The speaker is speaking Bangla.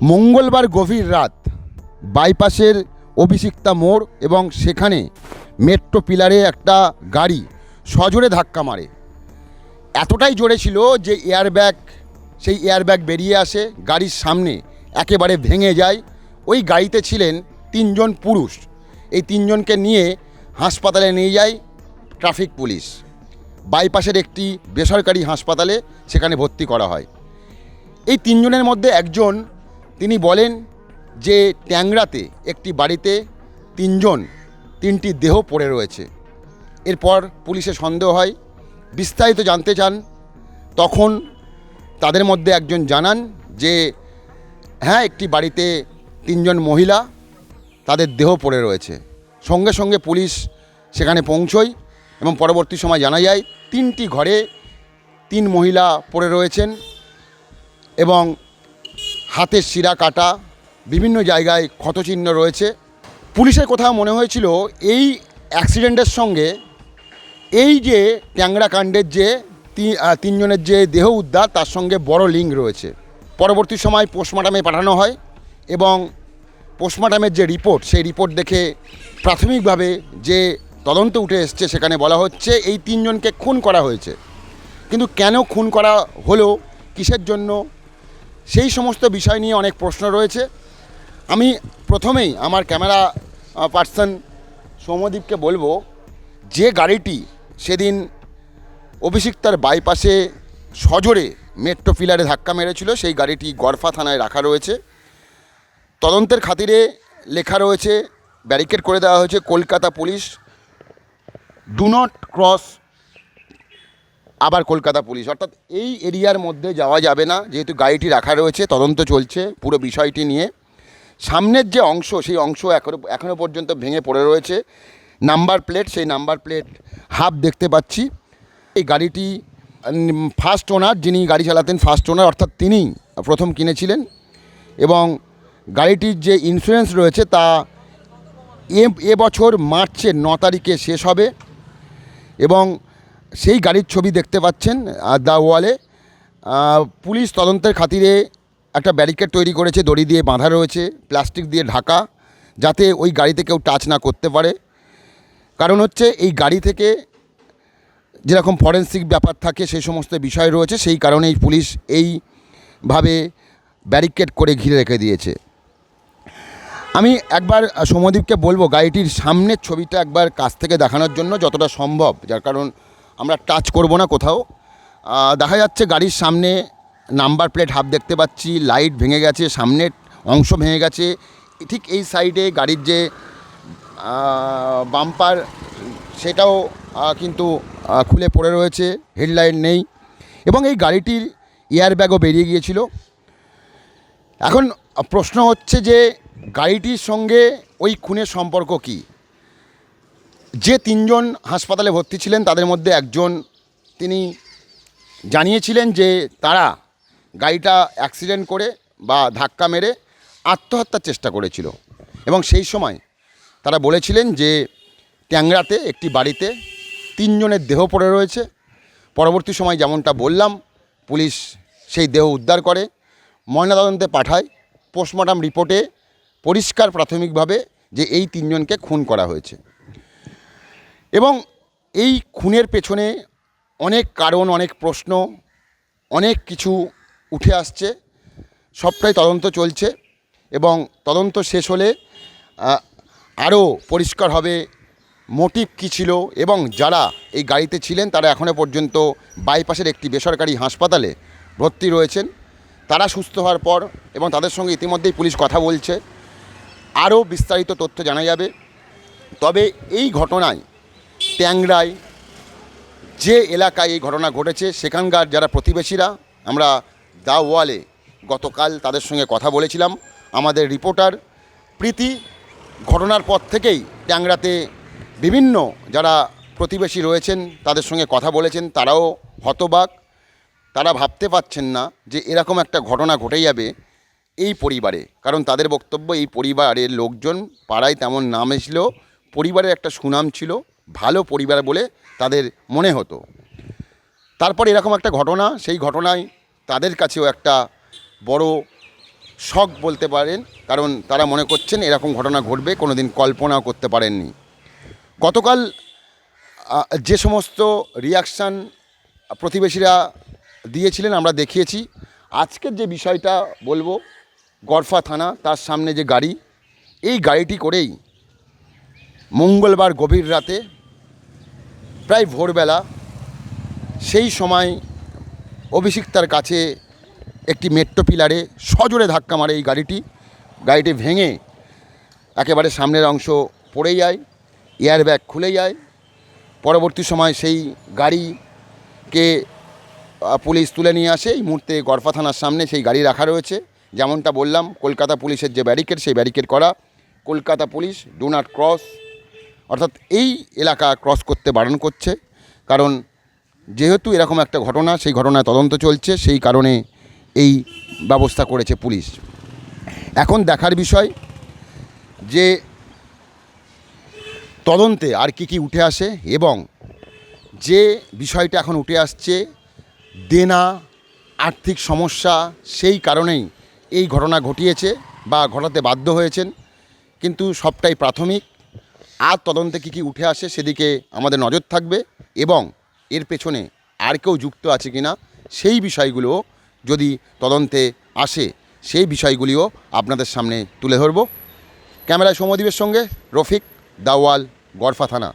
মঙ্গলবার গভীর রাত বাইপাসের অভিষিক্তা মোড় এবং সেখানে মেট্রো পিলারে একটা গাড়ি সজোরে ধাক্কা মারে। এতটাই জোরে ছিল যে সেই এয়ারব্যাগ বেরিয়ে আসে, গাড়ির সামনে একেবারে ভেঙে যায়। ওই গাড়িতে ছিলেন 3 জন পুরুষ। এই 3 জনকে নিয়ে হাসপাতালে নিয়ে যায় ট্রাফিক পুলিশ। বাইপাসের একটি বেসরকারি হাসপাতালে সেখানে ভর্তি করা হয়। এই 3 জনের মধ্যে একজন তিনি বলেন যে ট্যাংরাতে একটি বাড়িতে 3টি দেহ পড়ে রয়েছে। এরপর পুলিশের সন্দেহ হয়, বিস্তারিত জানতে চান। তখন তাদের মধ্যে একজন জানান যে হ্যাঁ, একটি বাড়িতে 3 জন মহিলা, তাদের দেহ পড়ে রয়েছে। সঙ্গে সঙ্গে পুলিশ সেখানে পৌঁছয় এবং পরবর্তী সময় জানা যায় 3টি ঘরে 3 মহিলা পড়ে রয়েছেন এবং হাতের শিরা কাটা, বিভিন্ন জায়গায় ক্ষতচিহ্ন রয়েছে। পুলিশের কোথাও মনে হয়েছিল এই অ্যাক্সিডেন্টের সঙ্গে এই যে ট্যাংরা কাণ্ডের যে 3 জনের যে দেহ উদ্ধার, তার সঙ্গে বড় লিঙ্ক রয়েছে। পরবর্তী সময় পোস্টমর্টমে পাঠানো হয় এবং পোস্টমর্টমের যে রিপোর্ট, সেই রিপোর্ট দেখে প্রাথমিকভাবে যে তদন্ত উঠে এসছে, সেখানে বলা হচ্ছে এই 3 জনকে খুন করা হয়েছে। কিন্তু কেন খুন করা হলো, কিসের জন্য, সেই সমস্ত বিষয় নিয়ে অনেক প্রশ্ন রয়েছে। আমি প্রথমেই আমার ক্যামেরা পার্সন সৌম্যদীপকে বলবো, যে গাড়িটি সেদিন অভিষিক্তার বাইপাসে সজোরে মেট্রো পিলারে ধাক্কা মেরেছিল, সেই গাড়িটি গড়ফা থানায় রাখা রয়েছে। তদন্তের খাতিরে লেখা রয়েছে, ব্যারিকেড করে দেওয়া হয়েছে, Kolkata police, do not cross, আবার কলকাতা পুলিশ, অর্থাৎ এই এরিয়ার মধ্যে যাওয়া যাবে না। যেহেতু গাড়িটি রাখা রয়েছে, তদন্ত চলছে পুরো বিষয়টি নিয়ে। সামনের যে অংশ, সেই অংশ এখনও পর্যন্ত ভেঙে পড়ে রয়েছে। নাম্বার প্লেট, সেই নাম্বার প্লেট হাফ দেখতে পাচ্ছি। এই গাড়িটি ফার্স্ট ওনার, যিনি গাড়ি চালাতেন, ফার্স্ট ওনার অর্থাৎ তিনিই প্রথম কিনেছিলেন এবং গাড়িটির যে ইন্স্যুরেন্স রয়েছে তা এবছর মার্চের 9 তারিখে শেষ হবে এবং সেই গাড়ির ছবি দেখতে পাচ্ছেন দ্য ওয়ালে। পুলিশ তদন্তের খাতিরে একটা ব্যারিকেড তৈরি করেছে, দড়ি দিয়ে বাঁধা রয়েছে, প্লাস্টিক দিয়ে ঢাকা, যাতে ওই গাড়িতে কেউ টাচ না করতে পারে। কারণ হচ্ছে এই গাড়ি থেকে যেরকম ফরেন্সিক ব্যাপার থাকে, সেই সমস্ত বিষয় রয়েছে, সেই কারণেই পুলিশ এইভাবে ব্যারিকেড করে ঘিরে রেখে দিয়েছে। আমি একবার সৌম্যদীপকে বলবো গাড়িটির সামনের ছবিটা একবার কাছ থেকে দেখানোর জন্য, যতটা সম্ভব, যার কারণ আমরা টাচ করব না কোথাও। দেখা যাচ্ছে গাড়ির সামনে নাম্বার প্লেট হাফ দেখতে পাচ্ছি, লাইট ভেঙে গেছে, সামনের অংশ ভেঙে গেছে। ঠিক এই সাইডে গাড়ির যে বাম্পার, সেটাও কিন্তু খুলে পড়ে রয়েছে, হেডলাইট নেই এবং এই গাড়িটির এয়ারব্যাগও বেরিয়ে গিয়েছিল। এখন প্রশ্ন হচ্ছে যে গাড়িটির সঙ্গে ওই খুনের সম্পর্ক কী? যে 3 জন হাসপাতালে ভর্তি ছিলেন, তাদের মধ্যে একজন তিনি জানিয়েছিলেন যে তারা গাড়িটা অ্যাক্সিডেন্ট করে বা ধাক্কা মেরে আত্মহত্যার চেষ্টা করেছিল এবং সেই সময় তারা বলেছিলেন যে ট্যাংরাতে একটি বাড়িতে 3 জনের দেহ পড়ে রয়েছে। পরবর্তী সময় যেমনটা বললাম, পুলিশ সেই দেহ উদ্ধার করে, ময়নাতদন্তে পাঠায়। পোস্টমর্টম রিপোর্টে পরিষ্কার প্রাথমিকভাবে যে এই 3 জনকে খুন করা হয়েছে এবং এই খুনের পেছনে অনেক কারণ, অনেক প্রশ্ন, অনেক কিছু উঠে আসছে। সবটাই তদন্ত চলছে এবং তদন্ত শেষ হলে আরও পরিষ্কার হবে মোটিভ কী ছিল এবং যারা এই গাড়িতে ছিলেন তারা এখনও পর্যন্ত বাইপাসের একটি বেসরকারি হাসপাতালে ভর্তি রয়েছেন। তারা সুস্থ হওয়ার পর এবং তাদের সঙ্গে ইতিমধ্যেই পুলিশ কথা বলছে, আরও বিস্তারিত তথ্য জানা যাবে। তবে এই ঘটনায় ট্যাংরায় যে এলাকায় এই ঘটনা ঘটেছে, সেখানকার যারা প্রতিবেশীরা, আমরা দ্য ওয়ালে গতকাল তাদের সঙ্গে কথা বলেছিলাম। আমাদের রিপোর্টার প্রীতি ঘটনার পর থেকেই ট্যাংরাতে বিভিন্ন যারা প্রতিবেশী রয়েছেন তাদের সঙ্গে কথা বলেছেন। তারাও হতবাক, তারা ভাবতে পারছেন না যে এরকম একটা ঘটনা ঘটে যাবে এই পরিবারে। কারণ তাদের বক্তব্য, এই পরিবারের লোকজন পাড়ায় তেমন নাম ছিল, পরিবারের একটা সুনাম ছিল, ভালো পরিবার বলে তাদের মনে হতো। তারপর এরকম একটা ঘটনা, সেই ঘটনায় তাদের কাছেও একটা বড় শক বলতে পারেন, কারণ তারা মনে করছেন এরকম ঘটনা ঘটবে কোনো দিন কল্পনাও করতে পারেননি। গতকাল যে সমস্ত রিয়াকশান প্রতিবেশীরা দিয়েছিলেন আমরা দেখিয়েছি। আজকের যে বিষয়টা বলবো, গড়ফা থানা তার সামনে যে গাড়ি, এই গাড়িটি করেই মঙ্গলবার গভীর রাতে প্রায় ভোরবেলা সেই সময় অভিষিক্তার কাছে একটি মেট্রো পিলারে সজোরে ধাক্কা মারে এই গাড়িটি ভেঙে একেবারে সামনের অংশ পড়ে যায়, এয়ারব্যাগ খুলে যায়। পরবর্তী সময় সেই গাড়িকে পুলিশ তুলে নিয়ে আসে। এই মুহূর্তে গড়ফা থানার সামনে সেই গাড়ি রাখা রয়েছে। যেমনটা বললাম, কলকাতা পুলিশের যে ব্যারিকেড, সেই ব্যারিকেড করা। Kolkata police do not cross, অর্থাৎ এই এলাকা ক্রস করতে বারণ করছে। কারণ যেহেতু এরকম একটা ঘটনা, সেই ঘটনায় তদন্ত চলছে, সেই কারণে এই ব্যবস্থা করেছে পুলিশ। এখন দেখার বিষয় যে তদন্তে আর কি উঠে আসে, এবং যে বিষয়টা এখন উঠে আসছে দেনা, আর্থিক সমস্যা, সেই কারণেই এই ঘটনা ঘটিয়েছে বা ঘটাতে বাধ্য হয়েছেন। কিন্তু সবটাই প্রাথমিক। আর তদন্তে কী উঠে আসে সেদিকে আমাদের নজর থাকবে, এবং এর পেছনে আর কেউ যুক্ত আছে কি না সেই বিষয়গুলো যদি তদন্তে আসে, সেই বিষয়গুলিও আপনাদের সামনে তুলে ধরব। ক্যামেরায় সৌম্যদীপের সঙ্গে রফিক, দাওয়াল, গড়ফা থানা।